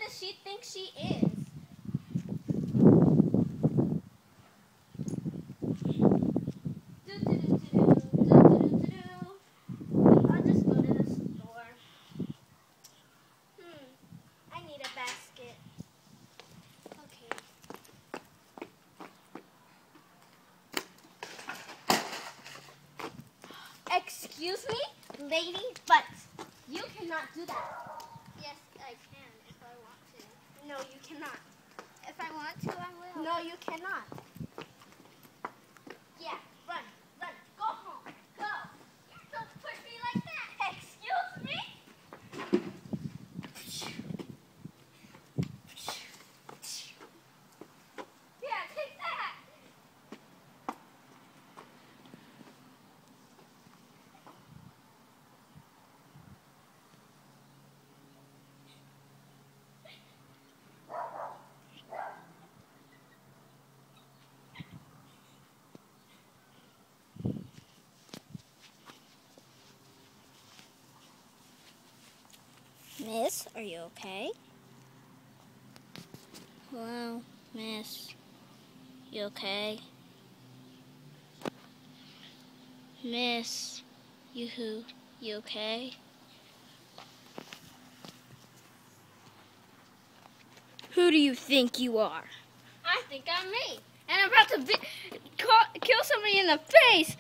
does she think she is? I'll just go to the store. I need a basket. Okay. Excuse me, lady, but you cannot do that. Yes, I can if I want to. No, you cannot. If I want to, I will. No, you cannot. Yeah, run, run, go home, go. Don't push me like that. Excuse me? Yeah, take that. Miss, are you okay? Hello, Miss. You okay? Miss, you okay? Who do you think you are? I think I'm me. And I'm about to kill somebody in the face.